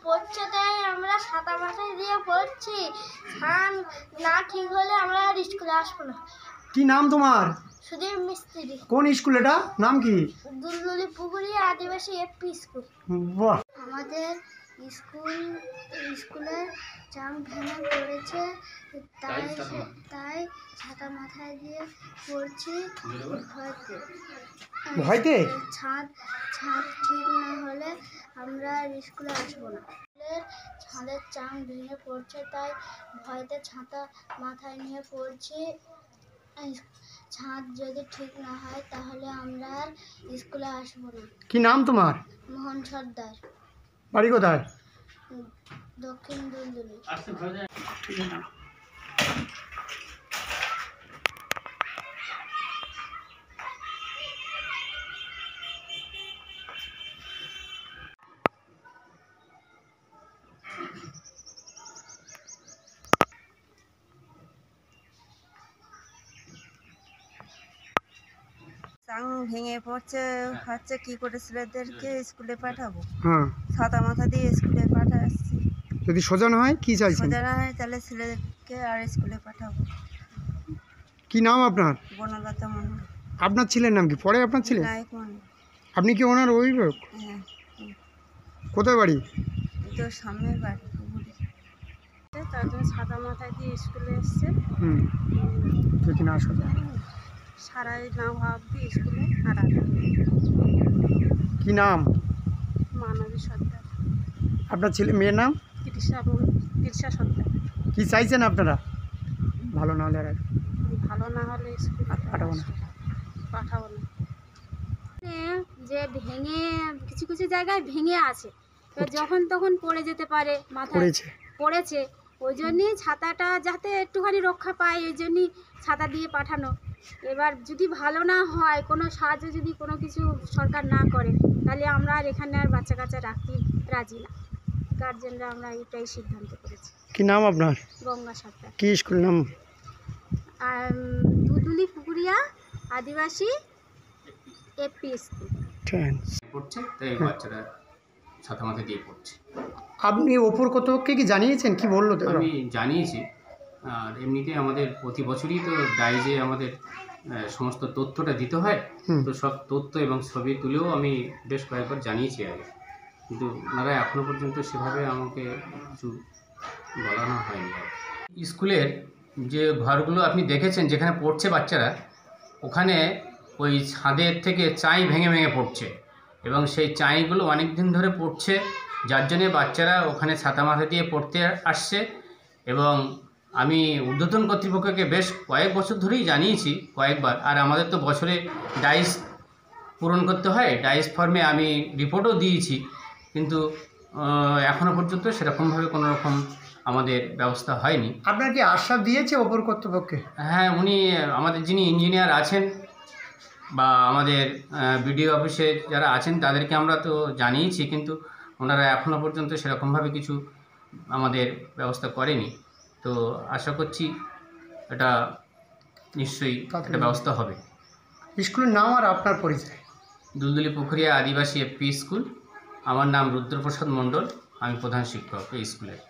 পড়ছে তাই আমরা সাদা মাথায় দিয়ে পড়ছি। স্নান না ঠিক হলে আমরা আর স্কুলে আসবো না। কি নাম তোমার? সুধীর মিস্ত্রি। কোন স্কুল এটা? নাম কি? দুলদুলি পুকুরিয়া আদিবাসী এপি স্কুল। বাহ। আমাদের স্কুলের চাং ভেঙে পড়েছে, তাই ছাতা মাথায় দিয়ে পড়ছি ভয়তে। ছাদ ঠিক না হলে আমরা স্কুলে আসবো না। ছাদের চাং ভেঙে পড়ছে তাই ভয়তে ছাতা মাথায় নিয়ে পড়ছি। ছাদ যদি ঠিক না হয় তাহলে আমরা আর স্কুলে আসবো না। কি নাম তোমার? মোহন সর্দার। বাড়ি কোথায়? দক্ষিণ দুলদুলি। চাং ভেঙে পড়ছে, হচ্ছে কি করে ছেলেদেরকে স্কুলে পাঠাবো? হ্যাঁ, ছাতা মাথা দিয়ে স্কুলে পাঠাচ্ছি। যদি সোজা না হয় কি চাইছেন? সোজা না হয় তাহলে ছেলেদেরকে আর স্কুলে পাঠাবো। কি নাম আপনার? বনলতা মন্ডল। আপনার ছেলের নাম কি? পরে আপনার ছেলে? নায়ক মন্ডল। আপনি কি ওনার অভিভাবক? হ্যাঁ। কোথায় বাড়ি? তো সামনের বাড়ি পুকুরে। তার জন্য ছাতা মাথায় দিয়ে স্কুলে এসছে। যদি না সোজা। সারাই না ভাববি স্কুলে আর কি নাম? মানবী সর্দার। আপনার ছেলে মেয়ের নাম? তৃষা সর্দার। কি চাইছেন আপনারা? ভালো না হলে আর ভালো না হলে স্কুলে পাঠাবো না। পাঠাবো না। যে ভেঙে কিছু কিছু জায়গায় ভেঙে আছে, যখন তখন পড়ে যেতে পারে, মাথায় পড়েছে। ওই জন্যই ছাতাটা যাতে একটুখানি রক্ষা পায়, ওই জন্যই ছাতা দিয়ে পাঠানো। এবার যদি ভালো না হয়, কোনো সাহায্য যদি কোনো কিছু সরকার না করে, তাহলে আমরা আর এখানে আর বাচ্চা কাচ্চা রাখতে রাজি না। গার্জেনরা আমরা এটাই সিদ্ধান্ত করেছি। কি নাম আপনার? গঙ্গা সরকার। কি স্কুল নাম? আর দুলদুলি পুকুরিয়া আদিবাসী এপি স্কুল। পড়ছে তাই বাচ্চারা ছাতা মাথায় দিয়ে পড়ছে। আপনি ওপর কর্তৃপক্ষকে কি জানিয়েছেন? কি বললো? আমি জানিয়েছি। আর এমনিতে আমাদের প্রতি বছরই তো ডাইজে আমাদের সমস্ত তথ্যটা দিতে হয়। তো সব তথ্য এবং ছবি তুলেও আমি বেশ কয়েকবার জানিয়েছি আগে, কিন্তু ওনারা এখনও পর্যন্ত সেভাবে আমাকে কিছু বলানো হয়নি। স্কুলের যে ঘরগুলো আপনি দেখেছেন যেখানে পড়ছে বাচ্চারা, ওখানে ওই ছাদের থেকে চাই ভেঙে ভেঙে পড়ছে এবং সেই চাইগুলো অনেক দিন ধরে পড়ছে, যার জন্যে বাচ্চারা ওখানে ছাতা মাথা দিয়ে পড়তে আসছে। এবং আমি ঊর্ধ্বতন কর্তৃপক্ষকে বেশ কয়েক বছর ধরেই জানিয়েছি কয়েকবার। আর আমাদের তো বছরে ডাইস পূরণ করতে হয়, ডাইস ফর্মে আমি রিপোর্টও দিয়েছি, কিন্তু এখনও পর্যন্ত সেরকমভাবে কোনো রকম আমাদের ব্যবস্থা হয়নি। আপনার কি আশ্বাস দিয়েছে ওপর কর্তৃপক্ষে? হ্যাঁ, উনি আমাদের যিনি ইঞ্জিনিয়ার আছেন বা আমাদের বিডিও অফিসে যারা আছেন তাদেরকে আমরা তো জানিয়েছি, কিন্তু ওনারা এখনও পর্যন্ত সেরকমভাবে কিছু আমাদের ব্যবস্থা করেনি। তো আশা করছি এটা নিশ্চয়ই একটা ব্যবস্থা হবে। স্কুলের নাম আর আপনার পরিচয়? দুলদুলি পুকুরিয়া আদিবাসী এপি স্কুল। আমার নাম রুদ্রপ্রসাদ মণ্ডল, আমি প্রধান শিক্ষক এই স্কুলের।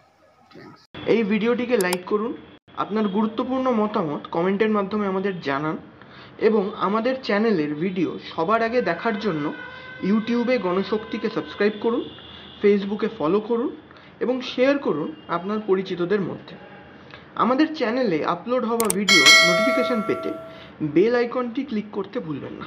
এই ভিডিওটিকে লাইক করুন, আপনার গুরুত্বপূর্ণ মতামত কমেন্টের মাধ্যমে আমাদের জানান এবং আমাদের চ্যানেলের ভিডিও সবার আগে দেখার জন্য ইউটিউবে গণশক্তিকে সাবস্ক্রাইব করুন, ফেসবুকে ফলো করুন এবং শেয়ার করুন আপনার পরিচিতদের মধ্যে। আমাদের চ্যানেলে আপলোড হওয়া ভিডিও নোটিফিকেশন পেতে বেল আইকনটি ক্লিক করতে ভুলবেন না।